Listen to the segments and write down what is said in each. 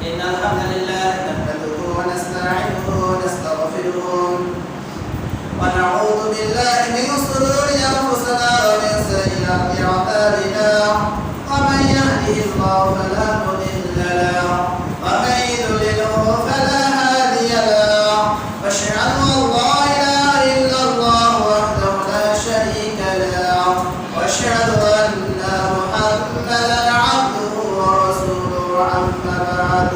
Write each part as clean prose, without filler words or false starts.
إن الحمد لله نحمده ونستعينه ونستغفره ونعوذ بالله من شرور أنفسنا ومن سيئات أعمالنا ومن يهده الله فلا مضل له ومن يضلله فلا هادي له وأشهد أن لا إله إلا الله وحده لا شريك له وأشهد أن محمدا عبده ورسوله أما بعد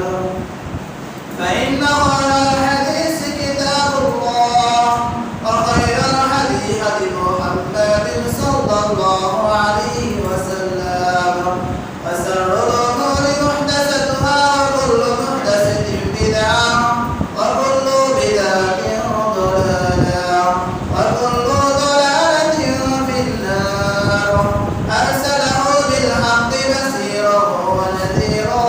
فإن خير الحديث كتاب الله وخير الهدي هدي محمد صلى الله عليه وسلم وشر الأمور محدثاتها وكل محدثة بدعة وكل بدعة ضلالة وكل ضلالة في النار أرسله بالحق بشيرا ونذيرا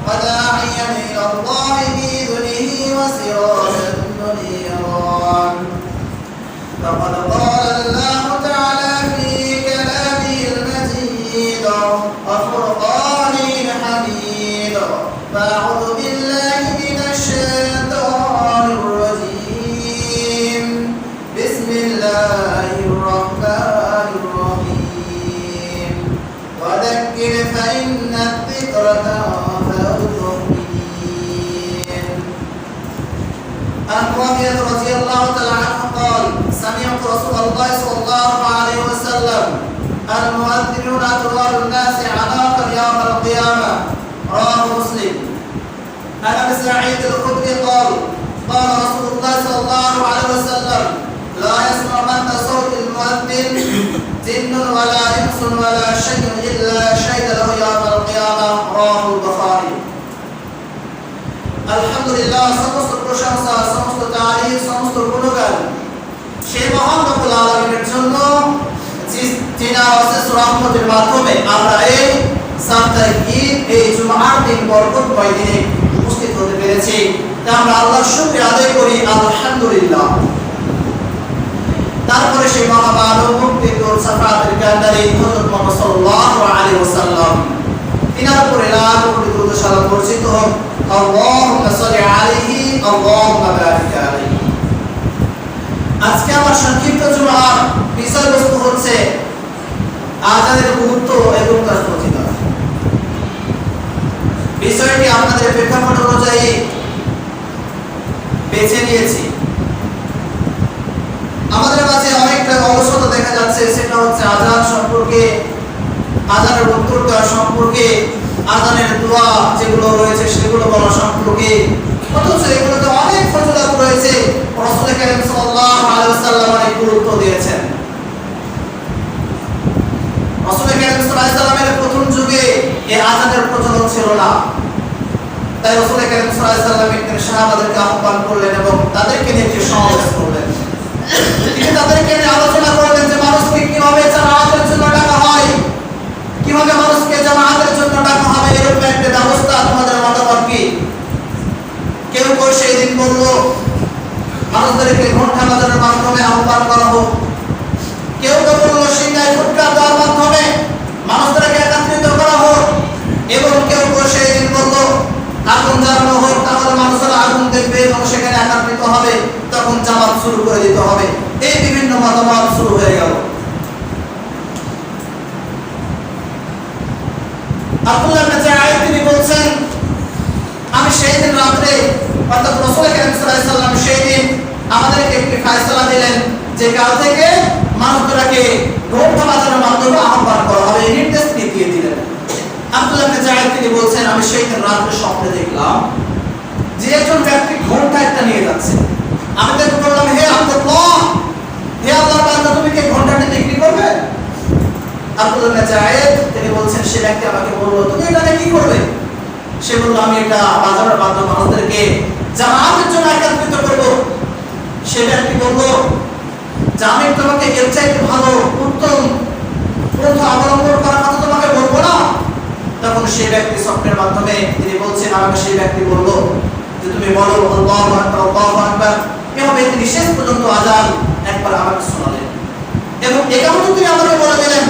وداعيا إلى الله بإذنه وسراجا منيرا فقد قال الله تعالى في كلامه المجيد وفرقانه الحميد فأعوذ بالله من الشيطان الرجيم بسم الله الرحمن الرحيم وذكر فإن الذكرى تنفع المؤمنين. عن معاوية رضي الله تعالى عنه قال سمعت رسول الله صلى الله عليه وسلم المؤذنون أطوال الناس عناقا يوم القيامة رواه مسلم. عن أبي سعيد الخدري قال قال رسول الله صلى الله عليه وسلم لا يسمع من صوت المؤذن جن ولا إنس ولا شيء إلا شهد له يوم القيامة رواه البخاري. আলহামদুলিল্লাহ, সমস্ত প্রশংসা, সমস্ত তারিফ, সমস্ত গুণগান সেই মহান রব্বুল আলামিনের জন্য যিনি অশেষ রহমতের মাধ্যমে আমরা এই সাপ্তাহিক ঈদ, এই জুমার দিন বরকতময় দিনে উপস্থিত হতে পেরেছি। তা আমরা আল্লাহর শুকরিয়া আদায় করি আলহামদুলিল্লাহ। তারপরে সেই মহামানব মুক্তির সাফাতের কান্ডারি হযরত মুহাম্মদ সাল্লাল্লাহু আলাইহি ওয়াসাল্লাম তিনার উপরে লাখ কোটি দরুদ সালাম বর্ষিত হোক। আল্লাহুম্মা সাল্লি আলাইহি আল্লাহুম্মা বারিক আলাইহি। আজকে আমার সংক্ষিপ্ত জুমার বিষয়বস্তু হচ্ছে আযানের গুরুত্ব এবং তার ফজিলত। বিষয়টি আপনাদের প্রেক্ষাপট অনুযায়ী বেছে নিয়েছি। আমাদের মাঝে অনেকটা অলসতা দেখা যাচ্ছে, সেটা হচ্ছে আযান সম্পর্কে, আযানের উত্তর দেওয়া সম্পর্কে, আযানের দোয়া যেগুলো রয়েছে সেগুলো বলা সম্পর্কে। অথচ এগুলোতে অনেক ফজিলত রয়েছে। রাসূল কারীম সাল্লাল্লাহু আলাইহি ওয়াসাল্লাম অনেক গুরুত্ব দিয়েছেন। রাসূল কারীম সাল্লাল্লাহু আলাইহি ওয়াসাল্লামের প্রথম যুগে এই আযানের প্রচলন ছিল না। তাই রাসূল কারীম সাল্লাল্লাহু আলাইহি ওয়াসাল্লাম একদিন সাহাবাদেরকে আহ্বান করলেন এবং তাদেরকে নিয়ে একটি সমাবেশ করলেন। তিনি তাদেরকে নিয়ে আলোচনা করলেন যে মানুষকে কিভাবে জামাতের জন্য ডাকা হয়, কিভাবে মানুষকে জামাতের জন্য ডাকা হবে, এরকম একটা ব্যবস্থা তোমাদের মতামত কি? কেউ কেউ সেই দিন বলল মানুষদেরকে ঘন্টা বাজানোর মাধ্যমে আহ্বান করা হোক। কেউ কেউ বলল সিংহায় ফুটকা দেওয়ার মাধ্যমে মানুষদেরকে একত্রিত করা হোক। এবং কেউ কেউ সেই দিন বলল আগুন জ্বালানো হোক, তাহলে মানুষেরা আগুন দেখবে এবং সেখানে একত্রিত হবে, তখন জামাত শুরু করে দিতে হবে। এই বিভিন্ন মতামত শুরু হয়ে গেল। আব্দুল্লাহ ইবনে জায়েদ তিনি বলছেন আমি সেই দিন রাতে, অর্থাৎ রাসূল কারীম সাল্লাল্লাহু আলাইহি ওয়াসাল্লাম সেই দিন আমাদেরকে একটি ফয়সালা দিলেন যে কাল থেকে মানুষদেরকে ঘন্টা বাজানোর মাধ্যমে আহ্বান করা হবে, এই নির্দেশ দিয়ে দিলেন। আব্দুল্লাহ ইবনে জায়েদ তিনি বলছেন আমি সেই দিন রাতে স্বপ্নে দেখলাম যে একজন ব্যক্তি ঘন্টা একটা নিয়ে যাচ্ছে। আমি তাকে বললাম হে আব্দুল্লাহ, হে আল্লাহর বান্দা, তুমি কি ঘন্টাটি বিক্রি করবে? আব্দুল্লাহ ইবনে জায়েদ তিনি বলছেন সে ব্যক্তি আমাকে বলল তুমি এটা কি করবে? সে বলল আমি এটা বাজারের মাধ্যমে মানুষদেরকে জামাতের জন্য একত্রিত করব। সে ব্যক্তি বলল যে আমি তোমাকে এর চাইতে ভালো উত্তম পন্থা অবলম্বন করার কথা তোমাকে বলবো না। তখন সেই ব্যক্তি স্বপ্নের মাধ্যমে তিনি বলছেন আমাকে সেই ব্যক্তি বলল যে তুমি বলো আল্লাহু আকবার আল্লাহু আকবার। এভাবে তিনি শেষ পর্যন্ত আযান একবার আমাকে শোনালেন এবং একামত তিনি আমাকে বলে দিলেন।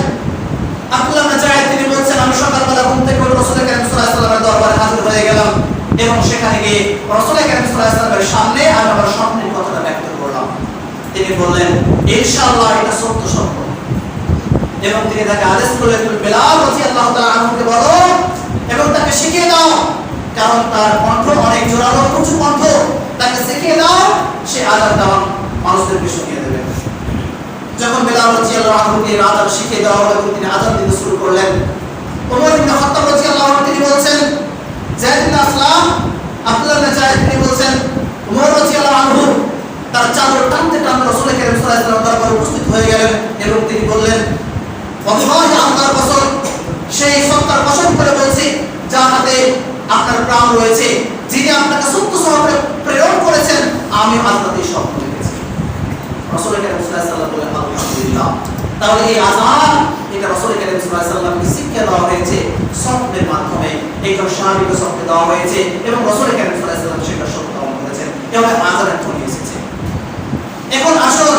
আব্দুল্লাহ ইবনে জায়েদ তিনি বলছেন আমি সকালবেলা ঘুম থেকে উঠে রাসূল কারীম সাল্লাল্লাহু আলাইহি ওয়াসাল্লামের দরবারে হাজির হয়ে গেলাম। সরকারের সামনে আমি আমার স্বপ্নের কথাটা ব্যক্ত করলাম। তিনি বললেন ইনশাআল্লাহ এটা সত্য স্বপ্ন, এবং তিনি তাকে আদেশ করলেন তুমি বেলাল রাদিয়াল্লাহু তাআলা আনহুকে বলো এবং তাকে শিখিয়ে দাও, কারণ তার কণ্ঠ অনেক জোরালো উঁচু কণ্ঠ, তাকে শিখিয়ে দাও, সে আযান দেওয়া মানুষদেরকে শুনিয়ে দেবে। যখন বেলাল রাদিয়াল্লাহু আনহুকে আযান শিখিয়ে দেওয়া হলো এবং তিনি আযান দিতে শুরু করলেন, ওমর ইবনে খাত্তাব রাদিয়াল্লাহু আনহু তিনি বলছেন, যায়েদ ইবনে আসলাম, আব্দুল্লাহ ইবনে যায়েদ তিনি বলছেন, ওমর রাদিয়াল্লাহু আনহু তার চাদর টানতে টানতে রাসূল কারীম সাল্লাল্লাহু আলাইহি ওয়াসাল্লাম দরবারে উপস্থিত হয়ে গেলেন এবং তিনি বললেন, ওয়াল্লাহি আল্লাহর কসম, সেই সত্তার কসম করে বলছি যার হাতে আপনার প্রাণ রয়েছে, যিনি আপনাকে সত্য সহকারে প্রেরণ করেছেন, আমি আল্লাহতেই স্বপ্ন দেখেছি। রাসূল কারীম সাল্লাল্লাহু আলাইহি ওয়াসাল্লাম বলেন আলহামদুলিল্লাহ। তাহলে এই আযান এটা রাসূল কারীম সাল্লাল্লাহু আলাইহি ওয়াসাল্লামকে শিক্ষা দেওয়া হয়েছে স্বপ্নের মাধ্যমে, একজন সাহাবীকে স্বপ্ন দেওয়া হয়েছে এবং রাসূল কারীম সাল্লাল্লাহু আলাইহি ওয়াসাল্লাম সেটা সত্য পালন করেছেন। এভাবে আযানের ধ্বনি এসেছে। এখন আসুন,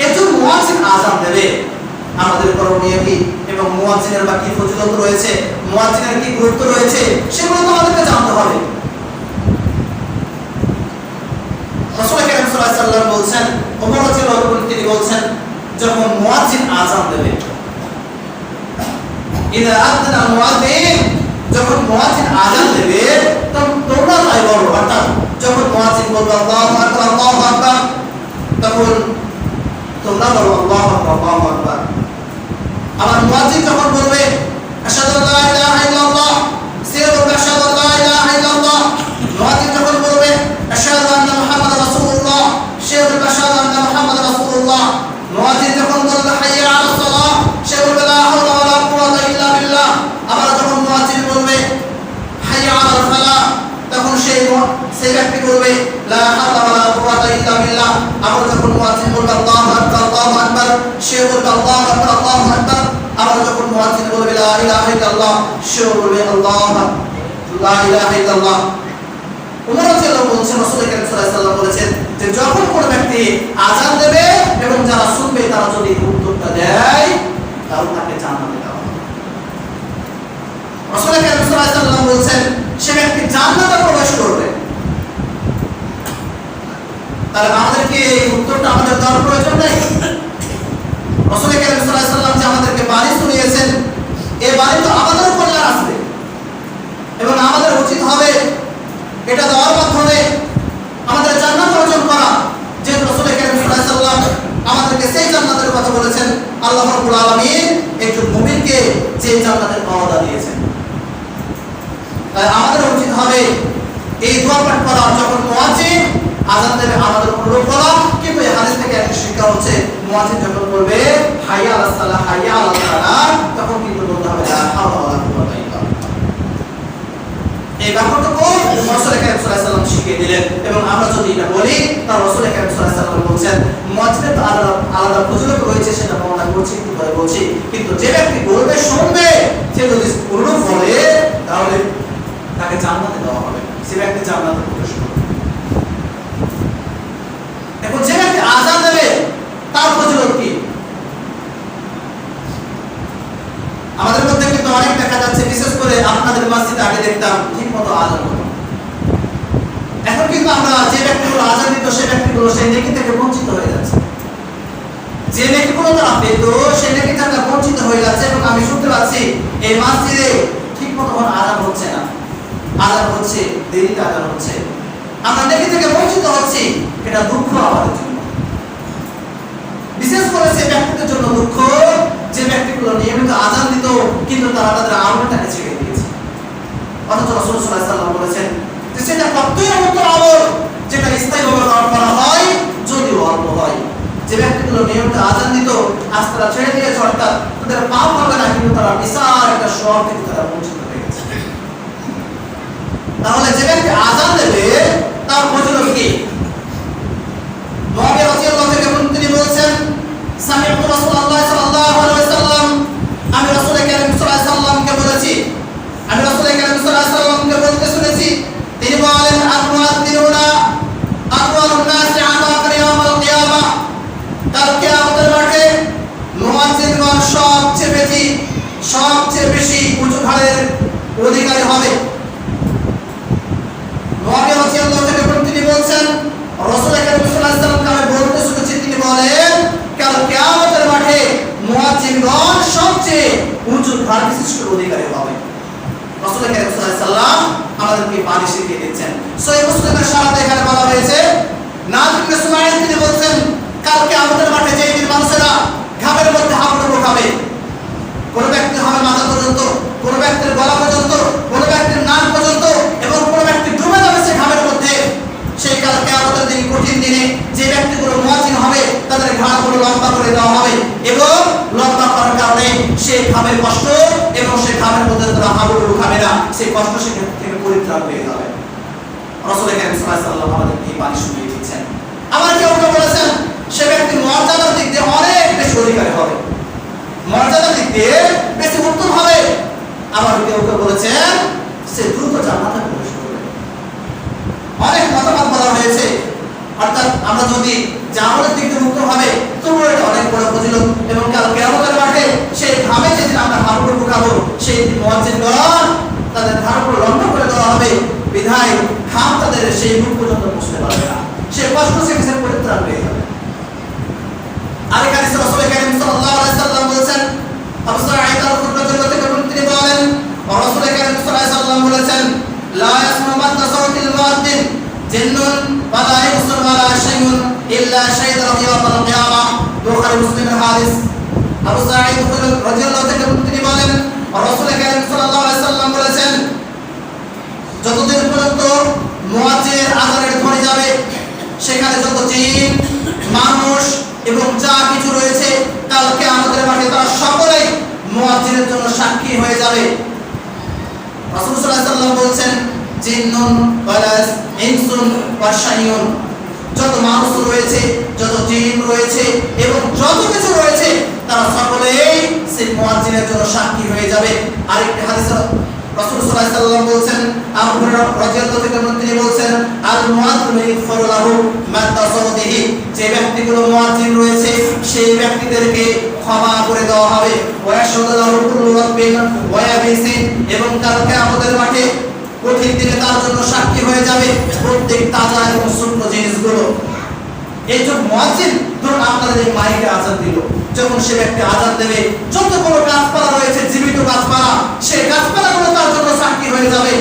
একজন মুয়াজ্জিন আযান দেবে, আমাদের করণীয় কি এবং মুয়াজ্জিনের বা কি ফজিলত রয়েছে, মুয়াজ্জিনের কি গুরুত্ব রয়েছে, সেগুলো তো আমাদেরকে জানতে হবে। রাসূল কারীম সাল্লাল্লাহু আলাইহি ওয়াসাল্লাম বলছেন, ওমর রাদিয়াল্লাহু আনহু তিনি বলছেন, যখন মুয়াজ্জিন আযান দেবে, ইদা আযানা মুয়াজ্জিন, যখন মুয়াজ্জিন আযান দেবে তখন তোমরা তাই বলো, অর্থাৎ যখন মুয়াজ্জিন বলবে আল্লাহু আকবার আল্লাহু আকবার, তখন তোমরা বলো আল্লাহু আকবার আল্লাহু আকবার। আবার মুয়াজ্জিন যখন বলবে আশহাদু আল্লা ইলাহা ইল্লাল্লাহ, সে বলবে আশহাদু আল্লা ইলাহা ইল্লাল্লাহ। মুয়াজ্জিন যখন বলবে আশহাদু আন্না মুহাম্মাদার রাসূলুল্লাহ, সে বলবে আশহাদু আন্না মুহাম্মাদার রাসূলুল্লাহ। মুয়াজ্জিন যখন বলবে হাইয়া আলাস সালাহ, সে বলবে লা হাওলা ওয়ালা কুওয়াতা ইল্লা বিল্লাহ। আবার যখন মুয়াজ্জিন বলবে হাইয়া আলাল ফালাহ, তখন সেই ব্যক্তি বলবে লা হাওলা ওয়ালা কুওয়াতা ইল্লা বিল্লাহ। আবার যখন মুয়াজ্জিন বলবে আল্লাহু আকবার আল্লাহু আকবার, সে বলবে আল্লাহু আকবার আল্লাহু আকবার। আবার যখন মুয়াজ্জিন বলবে লা ইলাহা ইল্লাল্লাহ, সে বলবে আল্লাহু লা ইলাহা ইল্লাল্লাহ। ওমর রাদিয়াল্লাহু আনহু বলছেন, রাসূল কারীম সাল্লাল্লাহু আলাইহি ওয়াসাল্লাম বলেছেন যে যখন কোন ব্যক্তি আযান দেবে এবং যারা শুনবে তারা যদি উত্তরটা দেয় তাহলে তাকে জান্নাতে দেওয়া হবে। রাসূল কারীম সাল্লাল্লাহু আলাইহি ওয়াসাল্লাম বলছেন সে ব্যক্তি জান্নাতে প্রবেশ করবে। তাহলে আমাদেরকে এই উত্তরটা আমাদের দেওয়ার প্রয়োজন নেই। রাসূল কারীম সাল্লাল্লাহু আলাইহি ওয়াসাল্লাম যে আমাদেরকে বাণী শুনিয়েছেন, এই বাণী তো আমাদের কল্যাণ আসবে এবং আমাদের উচিত হবে এটা দেওয়ার মাধ্যমে আমাদের জান্নাত অর্জন করা। যে রাসূল কারীম সাল্লাল্লাহু আলাইহি ওয়াসাল্লাম আমাদেরকে সেই জান্নাতের কথা বলেছেন, আল্লাহ রাব্বুল আলামিন একজন মুমিনকে যে জান্নাতের ওয়াদা দিয়েছেন। তাই আমাদের উচিত হবে এই দোয়া পাঠ করা যখন মুয়াজ্জিন আযান দেবে আমাদের অনুরোধ করা। কিন্তু এই হাদিস থেকে একটা শিক্ষা হচ্ছে মুয়াজ্জিন যখন বলবে হাইয়া আলাস সালাহ হাইয়া আলাল ফালাহ, তখন কিন্তু বলতে হবে লা হাওলা ওয়ালা কুওয়াতা ইল্লা বিল্লাহ। এই ব্যাপারটুকু রাসূল কারীম সাল্লাল্লাহু আলাইহি ওয়াসাল্লাম শিখিয়ে দিলেন এবং আমরা যদি এটা বলি তাহলে রাসূল কারীম সাল্লাল্লাহু আলাইহি ওয়াসাল্লাম বলছেন মুয়াজ্জিনের আলাদা ফজিলত রয়েছে, সেটা বর্ণনা করছি একটু পরে বলছি। কিন্তু যে ব্যক্তি বলবে শুনবে, সে যদি অনুরোধ করে তাহলে তাকে জান্নাতে দেওয়া হবে, সে ব্যক্তি জান্নাতে প্রবেশ করবে। এখন যে ব্যক্তি আযান দেবে তার ফজিলত কি? আমাদের মধ্যে কিন্তু অনেক দেখা যাচ্ছে, বিশেষ করে আপনাদের মসজিদে আগে দেখতাম ঠিকমতো আযান হতো। এখন কিন্তু আমরা যে ব্যক্তিগুলো আযান দিত সেই ব্যক্তিগুলো সেই নেকি থেকে বঞ্চিত হয়ে যাচ্ছে। যে নেকিগুলো তারা পেত সেই নেকি থেকে বঞ্চিত হয়ে যাচ্ছে এবং আমি শুনতে পাচ্ছি এই মসজিদে ঠিকমতো কোনো আযান হচ্ছে না, আযান হচ্ছে দেরিতে আযান হচ্ছে, আমরা নেকি থেকে বঞ্চিত হচ্ছি। এটা দুঃখ আমাদের জন্য, বিশেষ করে সেই ব্যক্তিদের জন্য দুঃখ যে ব্যক্তিগুলো নিয়মিত আযান দিত কিন্তু তারা তাদের আমলটাকে ছেড়ে দিয়েছে। অথচ রাসূল সাল্লাল্লাহু আলাইহি ওয়াসাল্লাম বলেছেন যে সেটা কতই উত্তম আমল যেটা স্থায়ীভাবে করা হয় যদিও অল্প হয়। যে ব্যক্তিগুলো নিয়মিত আযান দিত আজ তারা ছেড়ে দিয়েছে, অর্থাৎ তাদের পাপ হবে না কিন্তু তারা বিশাল একটা সওয়াব থেকে তারা বঞ্চিত হয়ে গেছে। তাহলে যে ব্যক্তি আযান দেবে তার ফজিলত কি? মুআবিয়া রাদিয়াল্লাহু আনহু তিনি বলেছেন সামি'তু রাসূলুল্লাহ সাল্লাল্লাহু আলাইহি ওয়াসাল্লাম, আমি রাসূল কারীম সাল্লাল্লাহু আলাইহি ওয়াসাল্লামকে বলেছি, আমি রাসূল কারীম সাল্লাল্লাহু আলাইহি ওয়াসাল্লামকে বলতে শুনেছি, তিনি বলেন আল-মুআদ্দিনুনা আকওয়ালুন নাসি আতাকার ইয়াউমাল কিয়ামাহ, কাল কিয়ামতের মাঠে মুয়াজ্জিনগণ সবচেয়ে বেশি উঁচু ঘাড়ের অধিকারী হবে। রাসূল কারীম সাল্লাল্লাহু আলাইহি সাল্লাম আমাদেরকে পানি শিখিয়ে দিচ্ছেন। সহিহ মুসলিমের সাথে এখানে বলা হয়েছে, নাজ ইবনে সুমাইল তিনি বলছেন, কালকে আমাদের মাঠে যেই দিন মানুষেরা ঘামের মধ্যে হাবুডুবু খাবে, কোন ব্যক্তি হবে মাথা পর্যন্ত, কোন ব্যক্তির গলা পর্যন্ত, কোন ব্যক্তির নাক পর্যন্ত, এবং কোন ব্যক্তি ডুবে যাবে সে ঘামের মধ্যে। সেই কাল কিয়ামতের দিন, কঠিন দিনে যে ব্যক্তিগুলো মুয়াজ্জিন হবে তাদের ঘাড়গুলো লম্বা করে দেওয়া হবে, এবং লম্বা করার কারণে সেই ঘামের কষ্ট এবং সেই ঘামের মধ্যে তারা হাবুডুবু খাবে না, সেই কষ্ট সেখান থেকে পরিত্রাণ পেয়ে যাবে। রাসূল কারীম সাল্লাল্লাহু আলাইহি সাল্লাম আমাদেরকে এই পানি শুনিয়ে দিচ্ছেন। আবার কেউ কেউ বলেছেন সে ব্যক্তি মর্যাদার দিক দিয়ে অনেক বেশি অধিকারী হবে, মর্যাদার দিক দিয়ে বেশি উত্তম হবে। আবার কেউ কেউ বলেছেন সে দ্রুত জান্নাতে প্রবেশ করবে। অনেক মতামত বলা হয়েছে, অর্থাৎ আমরা যদি জান্নাতের দিক দিয়ে উত্তম হবে তবুও এটা অনেক বড় ফজিলত, এবং কাল কিয়ামতের মাঠে সেই ঘামে যেদিন আমরা হাবুডুবু খাবো সেই দিন মুয়াজ্জিনগণ তাদের ঘাড়গুলো লম্বা করে দেওয়া হবে, বিধায় ঘাম তাদের সেই মুখ পর্যন্ত পৌঁছতে পারবে না, সেই কষ্ট থেকে পরিত্রাণ পেয়ে যাবে। আরেক হাদিসে রাসূল কারীম সাল্লাল্লাহু আলাইহি সাল্লাম বলেছেন, আবু সাঈদ আল-খুদরী থেকে তিনি বলেন, রাসূল কারীম সাল্লাল্লাহু আলাইহি সাল্লাম বলেছেন, লা ইয়াসমা'ু মা'তা সাওতিল মুআদ্দিন জিন্নুন ওয়ালা ইনসুন ওয়ালা শাইউন ইল্লা শাহিদা ইয়াওমাল কিয়ামাহ। বুখারী মুসলিমের হাদিস। আবু সাঈদ রাদিয়াল্লাহু থেকে তিনি বলেন, রাসূল কারীম সাল্লাল্লাহু আলাইহি সাল্লাম বলেছেন, যতদিন পর্যন্ত মুয়াজ্জিনের আযানের ধ্বনি যাবে সেখানে যত জিন, মানুষ এবং যা কিছু রয়েছে কাল কিয়ামতের মাঠে তারা সকলেই মুয়াজ্জিনের জন্য সাক্ষী হয়ে যাবে। রাসূল সাল্লাল্লাহু আলাইহি সাল্লাম বলেছেন, জিন্নুন ওয়ালা ইনসুন ওয়া শাইউন, যত মানুষ রয়েছে, যত জিন রয়েছে এবং যত কিছু রয়েছে তারা সকলেই সেই মুয়াজ্জিনের জন্য সাক্ষী হয়ে যাবে। আরেকটি হাদিসে রাসূল সাল্লাল্লাহু আলাইহি সাল্লাম বলেছেন, আবু হুরায়রা রাদিয়াল্লাহু থেকে তিনি বলেছেন, আল মুয়াজ্জিনু ইগফারু লাহু মা তাসাওতিহি, যে ব্যক্তিগুলো মুয়াজ্জিন রয়েছে সেই ব্যক্তিদেরকে ক্ষমা করে দেওয়া হবে। ওয়া ইয়াশহাদু লাহু কুল্লু রাব্বিন ওয়া ইয়াবিসিন, এবং কাল কিয়ামতের মাঠে কঠিন দিনে তার জন্য সাক্ষী হয়ে যাবে প্রত্যেক তাজা এবং শুকনো জিনিসগুলো। এই যে মুয়াজ্জিন, ধরুন আপনাদের এই মাইকে আযান দিল, যখন সে ব্যক্তি আযান দেবে যতগুলো গাছপালা রয়েছে, জীবিত গাছপালা, সেই গাছপালাগুলো তার জন্য সাক্ষী হয়ে যাবে।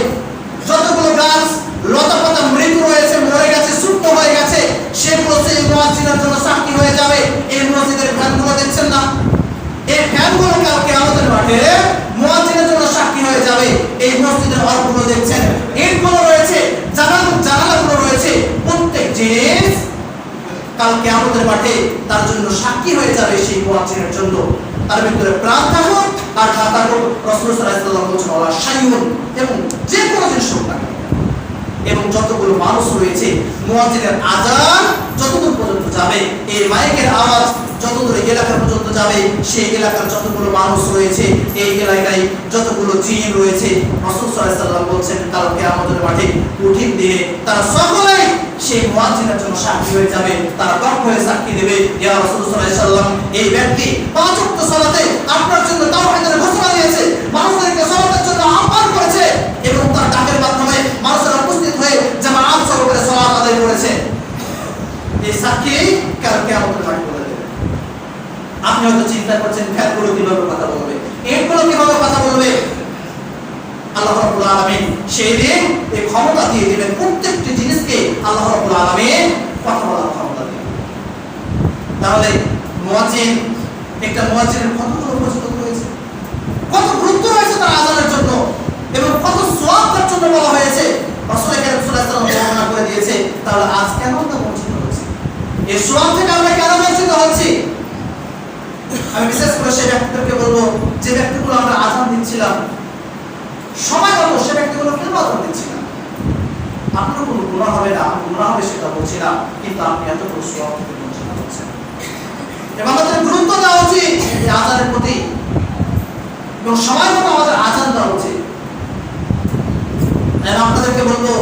যতগুলো গাছ লতাপাতা মৃত রয়েছে, মরে গেছে, শুকনো হয়ে গেছে, সেগুলো সেই মুয়াজ্জিনের জন্য সাক্ষী হয়ে যাবে। এই মসজিদের ফ্যানগুলো দেখছেন না, এই ফ্যানগুলো কাল কিয়ামতের মাঠে মুয়াজ্জিনের জন্য সাক্ষী হয়ে যাবে। এই মসজিদের হলগুলো দেখছেন, ইটগুলো রয়েছে, জানালাগুলো রয়েছে, প্রত্যেক জিনিস কাল কিয়ামতের মাঠে তার জন্য সাক্ষী হয়ে যাবে সেই মুয়াজ্জিনের জন্য। তার ভিতরে প্রাণ থাকুক আর না থাকুক, রাসূল সাল্লাল্লাহু আলাইহি সাল্লাম বলেছেন, ওয়ালা শাইউন, এবং যে কোনো জিনিস হোক না, এবং যতগুলো মানুষ রয়েছে মুয়াজ্জিনের আযান যতদূর পর্যন্ত যাবে, এই মাইকের আওয়াজ যতদূর এলাকা পর্যন্ত যাবে, সেই এলাকার যতগুলো মানুষ রয়েছে, এই এলাকায় যতগুলো জিন রয়েছে, রাসূল সাল্লাল্লাহু আলাইহি সাল্লাম বলেছেন কাল কিয়ামতের মাঠে কঠিন দিনে তারা সকলেই সেই মুয়াজ্জিনের জন্য সাক্ষী হয়ে যাবে। তারা কখন হয়ে সাক্ষী দেবে, ইয়া রাসূল সাল্লাল্লাহু আলাইহি সাল্লাম, এই ব্যক্তি পাঁচ ওয়াক্ত সালাতে আপনার জন্য তাওহীদের ঘোষণা দিয়েছে, মানুষদেরকে সালাতের জন্য আহ্বান করেছে, এবং তার ডাকের মাধ্যমে মানুষেরা উপস্থিত হয়ে জামাআত সহকারে সালাত আদায় করেছে। এই সাক্ষী কাল কিয়ামতের মাঠে বলে দেবে। আপনি হয়তো চিন্তা করছেন ফ্যানগুলো কিভাবে কথা বলবে, এগুলো কিভাবে কথা বলবে। আল্লাহ রাব্বুল আলামিন সেই দিন এই ক্ষমতা দিয়ে দিবেন, প্রত্যেকটি জিনিসকে আল্লাহ রাব্বুল আলামিন কথা বলার ক্ষমতা দিবেন। তাহলে মুয়াজ্জিন, একটা মুয়াজ্জিনের কতগুলো ফজিলত রয়েছে, কত গুরুত্ব রয়েছে তার আযানের জন্য, এবং কত সওয়াব তার জন্য বলা হয়েছে, রাসূল কারীম সাল্লাল্লাহু আলাইহি ওয়াসাল্লাম বর্ণনা করে দিয়েছে। তাহলে আজ কেন আমরা বঞ্চিত হচ্ছি, এই সওয়াব থেকে আমরা কেন বঞ্চিত হচ্ছি? আমি বিশেষ করে সেই ব্যক্তিদেরকে বলবো যে ব্যক্তিগুলো আমরা আযান দিচ্ছিলাম সময় মতো, সে ব্যক্তিগুলো কেন আযান দিচ্ছিলাম? আপনার কোনো গুনাহ হবে না, গুনাহ হবে সেটা বলছি না, কিন্তু আপনি এত বড় সওয়াব থেকে বঞ্চিত হচ্ছেন। এবং আমাদের গুরুত্ব দেওয়া উচিত এই আযানের প্রতি, এবং সময় মতো আমাদের আযান দেওয়া উচিত। আমি আপনাদেরকে বলবো,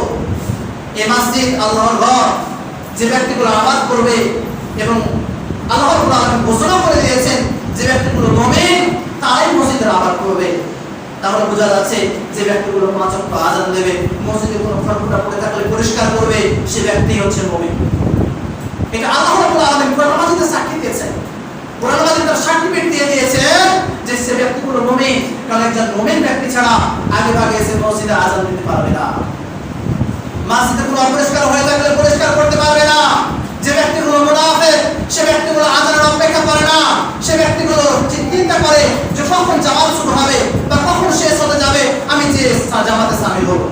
এই মসজিদ আল্লাহর ঘর, যে ব্যক্তিগুলো আবাদ করবে, এবং আল্লাহ রাব্বুল আলামিন ঘোষণা করে দিয়েছেন যে ব্যক্তিগুলো মুমিন তারাই মসজিদের আবাদ করবে। তাহলে বোঝা যাচ্ছে যে ব্যক্তিগুলো পাঁচ ওয়াক্ত আযান দেবে, মসজিদে কোনো ফাঁকা পড়ে থাকলে পরিষ্কার করবে, সে ব্যক্তি হচ্ছে মুমিন। এটা আল্লাহ রাব্বুল আলামিন কোরআন মাজিদে সাক্ষী দিয়েছেন। কোরআন মাজিদ তার সার্টিফিকেট দিয়ে দিয়েছে যে সে ব্যক্তি হলো মুমিন, কারণ একজন মুমিন ব্যক্তি ছাড়া আগে ভাগে এসে মসজিদে আযান দিতে পারবে না, মসজিদে কোনো অপরিষ্কার হয়ে থাকলে পরিষ্কার করতে পারবে না। যে ব্যক্তিগুলো মুনাফিক সে ব্যক্তিগুলো আযানের অপেক্ষা করে না, সে ব্যক্তিগুলো চিন্তা করে যে কখন জামাত শুরু হবে বা কখন শেষ হতে যাবে, আমি যে জামাতে শামিল হব।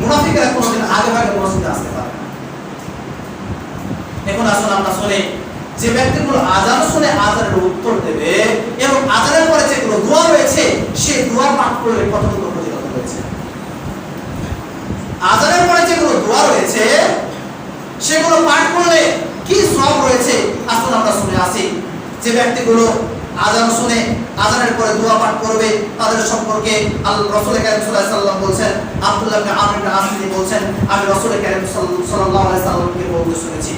মুনাফিকরা কোনোদিন আগে ভাগে মসজিদে আসতে পারে না। এখন আসলে আমরা শুনি যে ব্যক্তিগুলো আযান শুনে আযানের উত্তর দেবে এবং আযানের পরে যেগুলো দোয়া রয়েছে সেই দোয়া পাঠ করলে কতটুকু ফজিলত রয়েছে। আযানের পরে যেগুলো দোয়া রয়েছে সেগুলো পাঠ করলে কি সওয়াব রয়েছে আসলে আমরা শুনে আসি। যে ব্যক্তিগুলো আযান শুনে আযানের পরে দোয়া পাঠ করবে তাদের সম্পর্কে রাসূল কারীম সাল্লাল্লাহু আলাইহি সাল্লাম বলেছেন, আব্দুল্লাহ ইবনে আমর ইবনে আস তিনি বলেন, আমি রাসূল কারীম সাল্লাল্লাহু আলাইহি সাল্লামকে বলতে শুনেছি,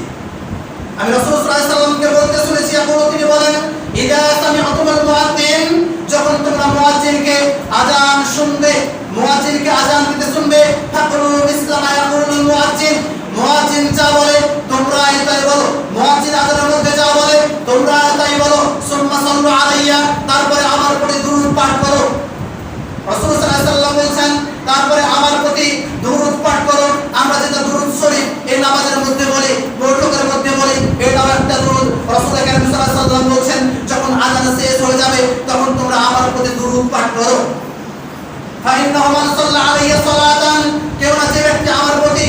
আমি রাসূল সাল্লাল্লাহু আলাইহি সাল্লামকে বলতে শুনেছি, তিনি বলেন, ইদা সামি'তুমুল মুআজ্জিন, যখন তোমরা মুয়াজ্জিনকে আযান শুনবে, মুয়াজ্জিনকে আযান দিতে শুনবে, ফাকুলু মিসলা মা ইয়াকুলুল মুয়াজ্জিন, মুয়াজ্জিন যা বলে তোমরা তাই বলো, মুয়াজ্জিন আযানের মধ্যে যা বলে তোমরা তাই বলো, সুম্মা সাল্লু আলাইয়া, তারপরে আমার প্রতি দুরূদ পাঠ করো। রাসূল সাল্লাল্লাহু আলাইহি সাল্লাম বলেন, তারপরে আমার প্রতি দুরূদ পাঠ করো। আমরা যেটা দুরূদ শরীফ এই নামাজের মধ্যে বলি, বৈঠকের মধ্যে বলি, এটাও একটা দুরূদ। রাসূল কারীম সাল্লাল্লাহু আলাইহি সাল্লাম বলেন, যখন আযান শেষ হয়ে যাবে তখন তোমরা আমার প্রতি দুরূদ পাঠ করো। ফাইন্নাহু মান সাল্লা আলাইহি সালাতান, কেউ না যে ব্যক্তি আমার প্রতি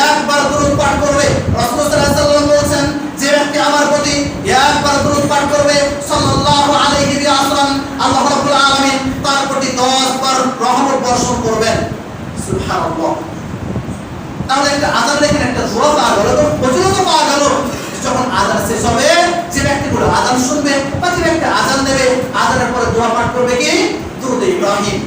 একবার দুরূদ পাঠ করবে, রাসূল সাল্লাল্লাহু আলাইহি সাল্লাম বলেন, যে ব্যক্তি আমার প্রতি একবার দুরূদ পাঠ করবে সাল্লাল্লাহু আলাইহি ওয়াসাল্লাম, আল্লাহ রাব্বুল আলামিন তার প্রতি 10 বার রহমত বর্ষণ করবেন। সুবহানাল্লাহ। তাহলে একটা আযান লেখেন একটা দোয়া পাওয়া গেল, তো ফজিলত পাওয়া গেল। যখন আযান শেষ হবে যে ব্যক্তিগুলো আযান শুনবে বা যে ব্যক্তি আযান দেবে আযানের পরে দোয়া পাঠ করবে কি দুরূদ ইব্রাহিম।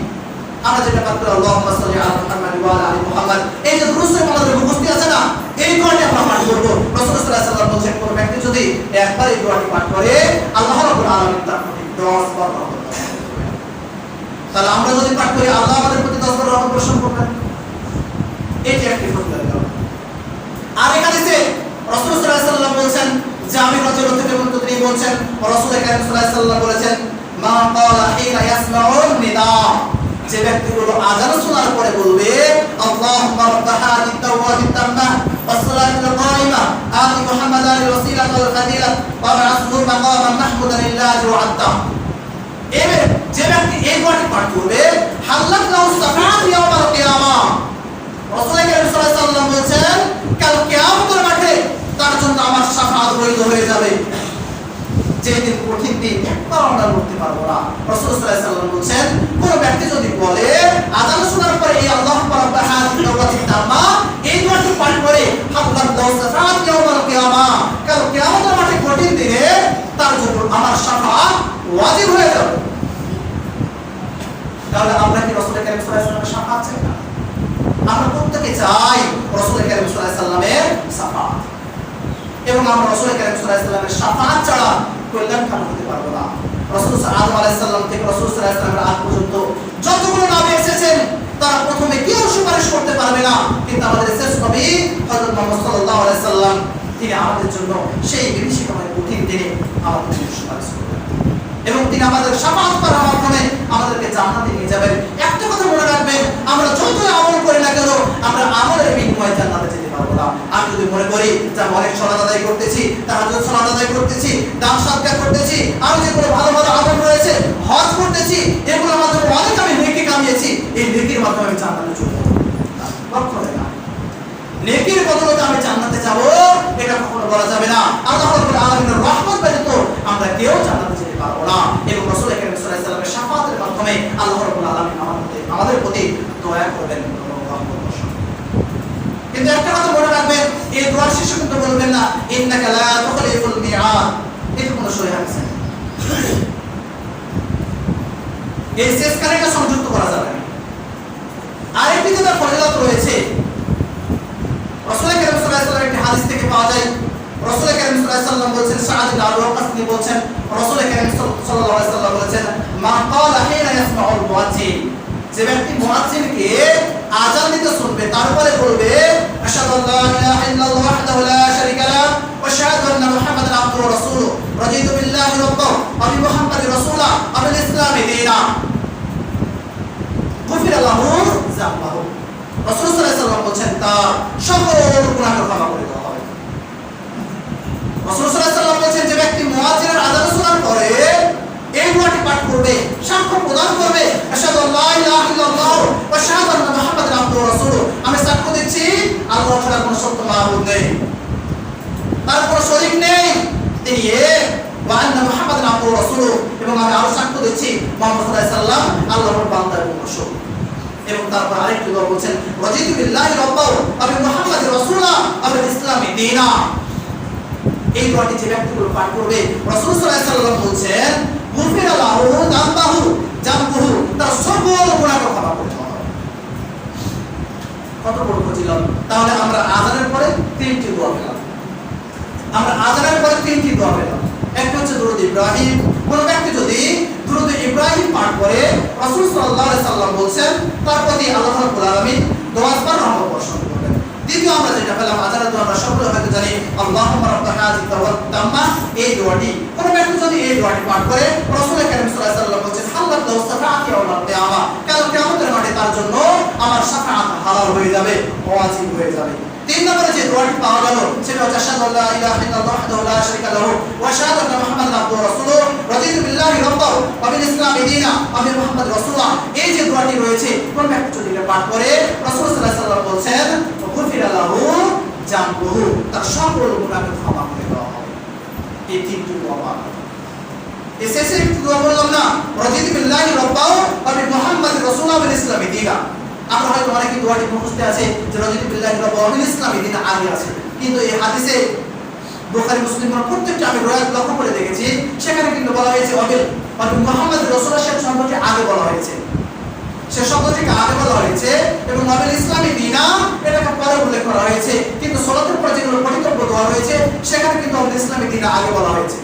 আমরা যেটা পাঠ করি আল্লাহুম্মা সাল্লি আলা মুহাম্মাদ ওয়া আলা আলি মুহাম্মাদ, এই যে দুরূদ শরীফ আমাদের মুখস্থ আছে না, এই দোয়াটি আমরা পাঠ করব। রাসূল সাল্লাল্লাহু আলাইহি সাল্লাম বলেছেন, কোন ব্যক্তি যদি একবার এই দোয়াটি পাঠ করে আল্লাহ রাব্বুল আলামিন তার প্রতি 10 বার রহমত বর্ষণ করবেন। তাহলে আমরা যদি পাঠ করি আল্লাহ আমাদের প্রতি 10 বার রহমত বর্ষণ করবেন, এটি একটি ফজিলত। আর এখানে যে রাসূল সাল্লাল্লাহু আলাইহি সাল্লাম বলেছেন, জামি রাদিয়াল্লাহু থেকে তিনি বলেছেন, রাসূল কারীম সাল্লাল্লাহু আলাইহি সাল্লাম বলেছেন, মা ক্বালা হিনা ইয়াসমাউন নিদা, যে ব্যক্তিগুলো আযান শোনার পরে বলবে, আল্লাহুম্মা রাব্বা হাদিত তাওয়াবিত তাম্মাহ ওয়াস সালাতুল কায়িমা আতি মুহাম্মাদান ওয়াসিলাত ওয়াল ফাদিলাত ওয়া বা'আথহু মাকামান মাহমুদান লিল্লাহি ওয়া আতা, এবে যে ব্যক্তি এই দোয়াটি পাঠ করবে হাল্লাত লাহু শাফাআত ইয়াউমাল কিয়ামাহ, রাসূল কারীম সাল্লাল্লাহু আলাইহি সাল্লাম বলেছেন, কাল কিয়ামতের মাঠে তার জন্য আমার শাফাআত বৈধ হয়ে যাবে। যেদিন কঠিন দিন একবার আমরা করতে পারবো না। রাসূল সাল্লাল্লাহু আলাইহি সাল্লাম বলেছেন, কোন ব্যক্তি যদি বলে আযান শোনার পরে এই আল্লাহুম্মা রাব্বা হাযিহি দাওয়াতিত তাম্মা, এই দোয়াটি পাঠ করে হাল্লাত লাহু শাফাআত ইয়াউমাল কিয়ামাহ, কাল কিয়ামতের মাঠে কঠিন দিনে তার জন্য আমার শাফাআত ওয়াজিব হয়ে যাবে। তাহলে আমরা কি রাসূল কারীম সাল্লাল্লাহু আলাইহি সাল্লামের শাফাআত চাই না? আমরা প্রত্যেকে চাই রাসূল কারীম সাল্লাল্লাহু আলাইহি সাল্লামের শাফাআত, এবং আমরা রাসূল কারীম সাল্লাল্লাহু আলাইহি সাল্লামের শাফাআত ছাড়া কল্যাণ কাম করতে পারবো না। রাসূল আদম আলাইহিস সালাম থেকে রাসূল সাল্লাল্লাহু আলাইহি সাল্লামের আগ পর্যন্ত যতগুলো নবী এসেছেন তারা প্রথমে কেউ সুপারিশ করতে পারবে না, কিন্তু আমাদের শেষ নবী হযরত মুহাম্মদ সাল্লাল্লাহু আলাইহি সাল্লাম তিনি আমাদের জন্য সেই বিভীষিকাময় কঠিন দিনে আমাদের জন্য সুপারিশ করবেন এবং তিনি আমাদের শাফাআত করার মাধ্যমে আমাদেরকে জান্নাতে নিয়ে যাবেন। একটা কথা মনে রাখবেন, আমরা যতই আমল করি না কেন আমরা আমলের বিনিময়ে জান্নাতে যেতে পারবো না। আমি যদি মনে করি যে আমি অনেক সালাত আদায় করতেছি, তাহাজ্জুদ সালাত আদায় করতেছি, দান সাদকা করতেছি, আমি যেগুলো ভালো ভালো আমল রয়েছে হজ করতেছি, এগুলোর মাধ্যমে অনেক আমি নেকি কামিয়েছি, এই নেকির মাধ্যমে আমি জান্নাতে চলে যাব, কখনোই না। নেকির বদলে আমি জান্নাতে যাব এটা কখনো বলা যাবে না। আল্লাহ রাব্বুল আলামিনের রহমত ব্যতীত আমরা কেউ জান্নাতে যেতে পারবো না। এবং রাসূল কারীম সাল্লাল্লাহু আলাইহি সাল্লামের শাফাআতের মাধ্যমে আল্লাহ রাব্বুল আলামিন আমাদের প্রতি দয়া করবেন, রহমত বর্ষণ। কিন্তু একটা কথা মনে রাখবেন, এই দোয়ার শেষে কিন্তু বলবেন না ইন্নাকা লা তুখলিফুল মিআদ, এটা কোনো সহিহ হাদিস নেই। এই শেষ কানেটা সংযুক্ত করা যাবে না। আরেকটি যেটা ফজিলত রয়েছে, রাসূল কারীম সাল্লাল্লাহু আলাইহি সাল্লামের একটি হাদিস থেকে পাওয়া যায়, রাসূল কারীম সাল্লাল্লাহু আলাইহি সাল্লাম বলেছেন, সাআদ ইবনে আবি ওয়াক্কাস তিনি বলেছেন, রাসূল কারীম সাল্লাল্লাহু আলাইহি সাল্লাম বলেছেন, মা ক্বালা হিনা ইয়াসমাউল মুয়াজ্জিন, যে ব্যক্তি মুয়াজ্জিনকে আযান দিতে শুনবে তারপরে বলবে, আশহাদু আল্লা ইলাহা ইল্লাল্লাহু ওয়াহদাহু লা শারীকা লাহু ওয়া আশহাদু আন্না মুহাম্মাদান আবদুহু ওয়া রাসূলুহু রাদিতু বিল্লাহি তার সকল গুনাহকে ক্ষমা করে দেওয়া হবে। রাসূল সাল্লাল্লাহু আলাইহি ওয়াসাল্লাম বলেছেন, যে ব্যক্তি মুয়াজ্জিনের আযান শোনার পরে এই দোয়াটি পাঠ করবে, সাক্ষ্য প্রদান করবে, আশহাদু আল্লা ইলাহা ইল্লাল্লাহ ওয়া আশহাদু আন্না মুহাম্মাদান আবদুহু ওয়া রাসূলুহু, আমি সাক্ষ্য দিচ্ছি আল্লাহ ছাড়া কোনো সত্য মাবুদ নেই, তার কোনো শরীক নেই, তিনি এক, ওয়া আন্না মুহাম্মাদান আবদুহু ওয়া রাসূলুহু, এবং আমি আরো সাক্ষ্য দিচ্ছি মুহাম্মদ সাল্লাল্লাহু আলাইহি ওয়াসাল্লাম আল্লাহর বান্দা এবং রাসূল। এবং তারপর আরেকটি দোয়া বলেছেন, রাদিতু বিল্লাহি রাব্বাও ওয়া বি মুহাম্মাদির রাসূলা ওয়া বিল ইসলামি দীনা। এই দোয়াটি যে ব্যক্তিগুলো পাঠ করবে, রাসূল সাল্লাল্লাহু আলাইহি ওয়াসাল্লাম বলেছেন, গুফিরা লাহু যামবুহু, তার সকল গুনাহ ক্ষমা করে দেওয়া হবে। কত বড় ফজিলত! তাহলে আমরা আযানের পরে তিনটি দোয়া পেলাম, আমরা আযানের পরে তিনটি দোয়া পেলাম। একটা হচ্ছে দুরূদ ইব্রাহিম। কোন ব্যক্তি যদি দুরূদ ইব্রাহিম পাঠ করে, রাসূল সাল্লাল্লাহু আলাইহি ওয়াসাল্লাম বলেছেন তার প্রতি আল্লাহ রাব্বুল আলামিন দোয়াজবার রহমত বর্ষণ করবেন। দ্বিতীয় আমরা যেটা পেলাম আযানের দোয়া, আমরা সকলে হয়তো জানি, আল্লাহুম্মা রাব্বা হাযিহি দাওয়াত তাম্মা। এই দোয়াটি কোন ব্যক্তি যদি এই দোয়াটি পাঠ করে, রাসূল কারীম সাল্লাল্লাহু আলাইহি ওয়াসাল্লাম বলেছেন, হাল্লাত লাহু শাফাআতি ইয়াউমাল কিয়ামা, কাল কিয়ামতের মাঠে তার জন্য আমার শাফাআত হালাল হয়ে যাবে, ওয়াজিব হয়ে যাবে। তিন নম্বরে যে দোয়াটি পাওয়া গেল সেটা হচ্ছে, আশহাদু আল্লা ইলাহা ইল্লাল্লাহ ওয়াহদাহু লা শারীকা লাহু ওয়া আশহাদু আন্না মুহাম্মাদান আবদুহু ওয়া রাসূলুহু, রাদিতু বিল্লাহি রাব্বাও ওয়া বিল ইসলামি দীনা ওয়া বি মুহাম্মাদির রাসূলা। এই যে দোয়াটি রয়েছে, কোন ব্যক্তি যদি এটা পাঠ করে, রাসূল সাল্লাল্লাহু আলাইহি ওয়াসাল্লাম বলেছেন, গুফিরা লাহু যামবুহু, তার সকল গুনাহকে ক্ষমা করে দেওয়া হবে। এই তিনটি দোয়া পাওয়া গেল। শেষে একটু দোয়া বললাম না, রাদিতু বিল্লাহি রাব্বাও ওয়া বি মুহাম্মাদির রাসূলা ওয়া বিল ইসলামি দীনা। আমরা হয়তো অনেকে দোয়াটি মুখস্থ আছে যে রাদিতু বিল্লাহি রাব্বাও ওয়া বিল ইসলামি দীনা আগে আছে, কিন্তু এই হাদিসে বুখারী মুসলিমের প্রত্যেকটা আমি রওয়ায়াত লক্ষ্য করে দেখেছি, সেখানে কিন্তু বলা হয়েছে ওয়া বিল মুহাম্মাদির রাসূলা, সে শব্দটি আগে বলা হয়েছে, সে শব্দটিকে আগে বলা হয়েছে, এবং ওয়া বিল ইসলামি দীনা এটাকে পরে উল্লেখ করা হয়েছে। কিন্তু সালাতের পরে যেগুলো পঠিতব্য দোয়া রয়েছে সেখানে কিন্তু ওয়া বিল ইসলামি দীনা আগে বলা হয়েছে।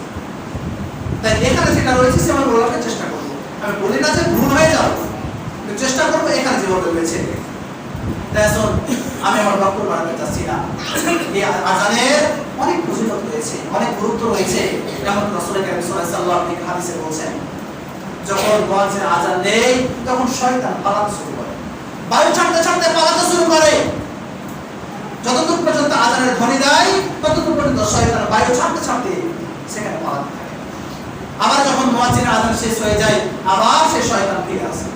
তাই এখানে যেটা রয়েছে সে আমরা বলার চেষ্টা করব, আমি বলি না যে ভুল হয়ে যাবে, চেষ্টা করবো এখানে যেভাবে রয়েছে। তাই আসুন, আমি আমার বক্তব্য বাড়াতে চাচ্ছি না। এই আযানের অনেক ফজিলত রয়েছে, অনেক গুরুত্ব রয়েছে। যেমন রাসূল কারীম সাল্লাল্লাহু আলাইহি ওয়াসাল্লাম হাদিসে বলেছেন, যখন মুয়াজ্জিন আযান দেয় তখন শয়তান পালাতে শুরু করে, বায়ু ছাড়তে ছাড়তে পালাতে শুরু করে। যতদূর পর্যন্ত আযানের ধ্বনি দেয় ততদূর পর্যন্ত শয়তান বায়ু ছাড়তে ছাড়তে সেখানে পালাতে থাকে। আবার যখন মুয়াজ্জিনের আযান শেষ হয়ে যায়, আবার সেই শয়তান ফিরে আসে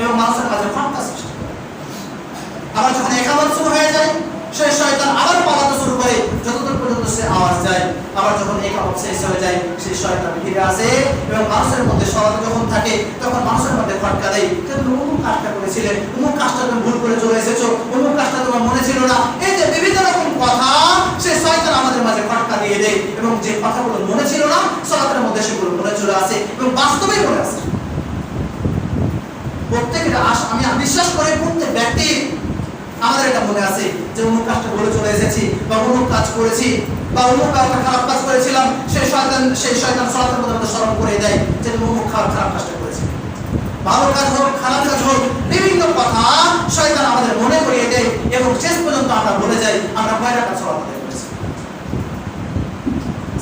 এবং মানুষের মাঝে ফাটকা সৃষ্টি করে। আবার যখন ইকামত শুরু হয়ে যায়, সেই শয়তান আবার পালাতে শুরু করে যতদূর পর্যন্ত সে আওয়াজ যায়। আবার যখন ইকামত শেষ হয়ে যায়, সেই শয়তান ফিরে আসে এবং মানুষের মধ্যে সলাতে যখন থাকে তখন মানুষের মধ্যে ফাটকা দেয়, যে তুমি অমুক কাজটা করেছিলে, অমুক কাজটা তুমি ভুল করে চলে এসেছো, অমুক কাজটা তোমার মনে ছিল না। এই যে বিভিন্ন রকম কথা সেই শয়তান আমাদের মাঝে ফাটকা দিয়ে দেয়, এবং যে কথাগুলো মনে ছিল না সলাতের মধ্যে সেগুলো মনে চলে আসে এবং বাস্তবেই মনে আসে। প্রত্যেকটা আমি বিশ্বাস করি প্রত্যেক ব্যক্তি আমাদের এটা মনে আছে যে অমুক কাজটা বলে চলে এসেছি, বা অমুক কাজ করেছি, বা অমুক একটা খারাপ কাজ করেছিলাম, সেই শয়তান সালাতের মধ্যে স্মরণ করে দেয় যে তুমি অমুক খারাপ কাজটা করেছি। ভালো কাজ হোক খারাপ কাজ হোক, বিভিন্ন কথা শয়তান আমাদের মনে করিয়ে দেয় এবং শেষ পর্যন্ত আমরা ভুলে যাই আমরা কয় রাকাত সালাত আদায় করেছি।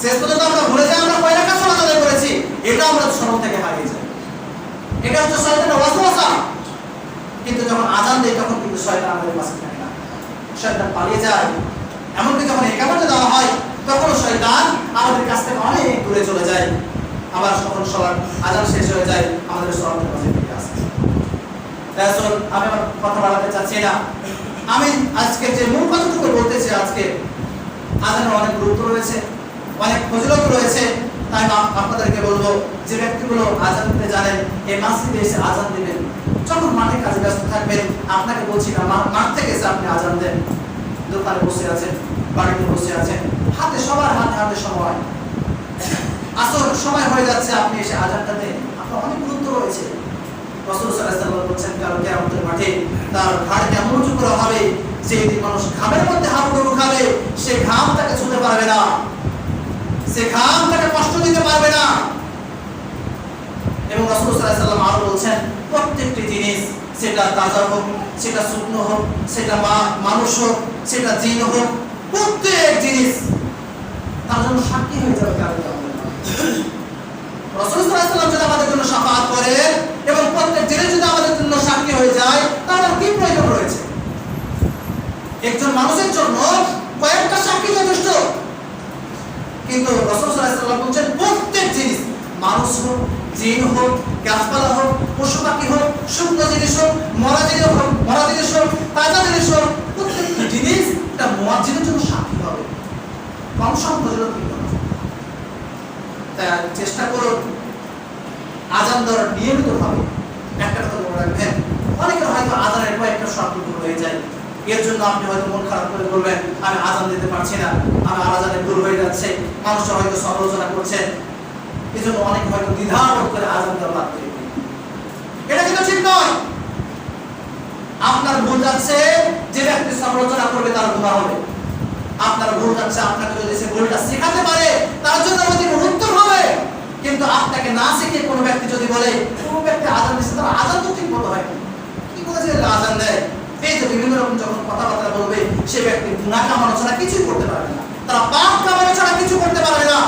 শেষ পর্যন্ত আমরা ভুলে যাই আমরা কয় রাকাত সালাত আদায় করেছি, এটা আমরা স্মরণ থেকে হারিয়ে যাই। এটা হচ্ছে শয়তানের ওয়াসওয়াসা। কিন্তু যখন আযান দেয় তখন কিন্তু শয়তান আমাদের পাশে থাকে না, শয়তান পালিয়ে যায়। এমনকি যখন ইকামতে দেওয়া হয় তখন শয়তান আমাদের কাছ থেকে অনেক দূরে চলে যায়। আবার যখন সালাত আযান শেষ হয়ে যায় আমাদের সালাতের কাছে ফিরে আসে। তাই আসলে আমি আমার কথা বাড়াতে চাচ্ছি না, আমি আজকে যে মূল কথাটুকু বলতেছি, আজকে আযানের অনেক গুরুত্ব রয়েছে, অনেক ফজিলত রয়েছে। তাই আপনাদেরকে বলবো, যে ব্যক্তিগুলো আযান দিতে জানেন এই মসজিদে এসে আযান দিবেন। যখন মাঠে কাজে ব্যস্ত থাকবেন, আপনাকে বলছি না মাঠ থেকে এসে আপনি আযান দেন, দোকানে বসে আছেন, বাড়িতে বসে আছেন, হাতে সবার হাতে সময়, আসর সময় হয়ে যাচ্ছে, আপনি এসে আযানটা দেন, আপনার অনেক গুরুত্ব রয়েছে। রাসূল সাল্লাল্লাহু আলাইহি ওয়াসাল্লাম বলেছেন, কাল কিয়ামতের মাঠে তার ঘাড় এমন উঁচু করা হবে যে দিন মানুষ ঘামের মধ্যে হাবুডুবু খাবে, সে ঘাম তাকে ছুঁতে পারবে না, সে ঘাম তাকে কষ্ট দিতে পারবে না। এবং রাসূল সাল্লাল্লাহু আলাইহি ওয়াসাল্লাম আরো বলেছেন, প্রত্যেকটি জিনিস, সেটা তাজা হোক, সেটা শুকনো হোক, সেটা মানুষ হোক, সেটা জিন হোক, প্রত্যেক জিনিস তার জন্য সাক্ষী হয়ে যাবে কিয়ামতের মাঠে। রাসূল সাল্লাল্লাহু আলাইহি ওয়াসাল্লাম যদি আমাদের জন্য শাফাআত করেন এবং প্রত্যেক জিনিস যদি আমাদের জন্য সাক্ষী হয়ে যায়, তাহলে কি প্রয়োজন রয়েছে? একজন মানুষের জন্য কয়েকটা সাক্ষী যথেষ্ট, কিন্তু রাসূল সাল্লাল্লাহু আলাইহি ওয়াসাল্লাম বলেন প্রত্যেক জিনিস, মানুষ হোক, জিন হোক, গাছপালা হোক, পশু পাখি হোক, শুকনো জিনিস হোক, মরা জিনিস হোক, তাজা জিনিস হোক, প্রত্যেকটা জিনিস একটা মুয়াজ্জিনের জন্য সাক্ষী হবে। কম সম ফজিলত কিন্তু না। তাই চেষ্টা করুন আজান দেওয়ার নিয়মিত ভাবে। একটা কথা মনে রাখবেন, অনেকের হয়তো আজানের কয়েকটা শব্দ ভুল হয়ে যায়, এর জন্য আপনি হয়তো মন খারাপ করে বলবেন আমি আজান দিতে পারছি না, আমার আজানে ভুল হয়ে যাচ্ছে, মানুষরা হয়তো সমালোচনা করছেন, এই জন্য অনেক হয়তো দ্বিধাবোধ করে আজান দেওয়া বাদ দিয়ে দিন। এটা কিন্তু ঠিক নয়। আপনার ভুল যাচ্ছে, যে ব্যক্তি সমালোচনা করবে তার গুনাহ হবে। আপনার ভুল যাচ্ছে, আপনাকে যদি সে ভুলটা শেখাতে পারে তার জন্য অতি উত্তম হবে। কিন্তু আপনাকে না শিখিয়ে কোনো ব্যক্তি যদি বলে, কোনো ব্যক্তি আজান দিচ্ছে, তার আজান তো ঠিক মতো হয় কি বলেছে আজান দেয়, এই যে বিভিন্ন রকম যখন কথাবার্তা বলবে, সে ব্যক্তি গুনাহ কামানো ছাড়া কিছুই করতে পারবে না, তারা পাপ কামানো ছাড়া কিছু করতে পারবে না।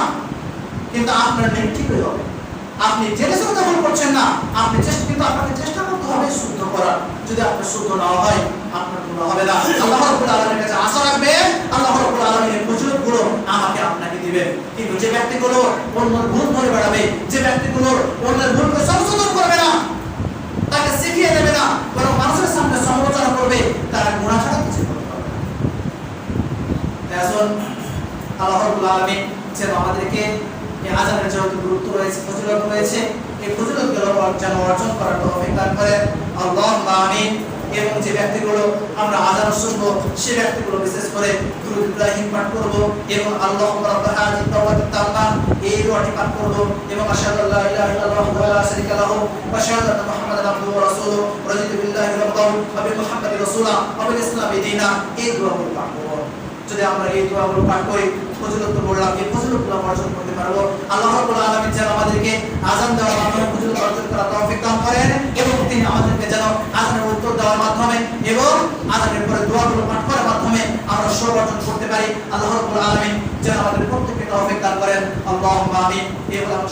কিন্তু আপনার নেট ঠিক হয়ে যাবে। আপনি জেনে শুনে ভুল করছেন না, আপনি কিন্তু আপনাকে চেষ্টা করতে হবে শুদ্ধ করার। যদি আপনার শুদ্ধ না হয়, আপনার গুনাহ হবে না। আল্লাহ রাব্বুল আলামিনের কাছে আশা রাখবেন, আল্লাহ রাব্বুল আলামিনের ফজিলতগুলো আমাকে আপনাকে দিবেন। কিন্তু যে ব্যক্তিগুলো অন্যের ভুল ধরে বেড়াবে, যে ব্যক্তিগুলো অন্যের ভুলকে সংশোধন করবে না, তাকে শিখিয়ে দেবে না, বরং মানুষের সামনে সমালোচনা করবে, তারা গুনাহ ছাড়া কিছু করতে পারবে না। এখন আল্লাহ রাব্বুল আলামিন যেন আমাদেরকে এই আজানের যেহেতু গুরুত্ব রয়েছে, ফজিলত রয়েছে, এই ফজিলতগুলো যেন অর্জন করার তৌফিক দান করেন, আল্লাহুম্মা আমিন। এবং যে ব্যক্তিগুলো আমরা আজান শুনবো, সে ব্যক্তিগুলো বিশেষ করে দুরূদ ইব্রাহিম পাঠ করব এবং আল্লাহুম্মা রাব্বা হাযিহি দাওয়াতিত তাম্মা এই দোয়াটি পাঠ করব এবং আশহাদু আল্লা ইলাহা ইল্লাল্লাহু ওয়া লা শারীকা লাহু ওয়া আশহাদু আন্না মুহাম্মাদান আবদুহু ওয়া রাসূলুহু ওয়া রাদিতু বিল্লাহি রাব্বান ওয়া বি মুহাম্মাদির রাসূলা ওয়া বিল ইসলামি দীনা, এই দোয়াগুলো পাঠ করব। যদি আমরা এই দোয়াগুলো পাঠ করি, ফজিলত বললাম, এই ফজিলতগুলো অর্জন করতে পারবো। আল্লাহ রাব্বুল আলামিন যেন আমাদেরকে আযান দেওয়ার মাধ্যমে ফজিলত অর্জন করার তৌফিক দান করেন এবং তিনি আমাদেরকে যেন আযানের উত্তর দেওয়ার মাধ্যমে এবং আযানের পরে দোয়াগুলো পাঠ করার মাধ্যমে আমরা সব অর্জন করতে পারি। আল্লাহ রাব্বুল আলামিন যেন আমাদের প্রত্যেককে তৌফিক দান করেন। আল্লাহুম্মা আমিন। এই হলো আমার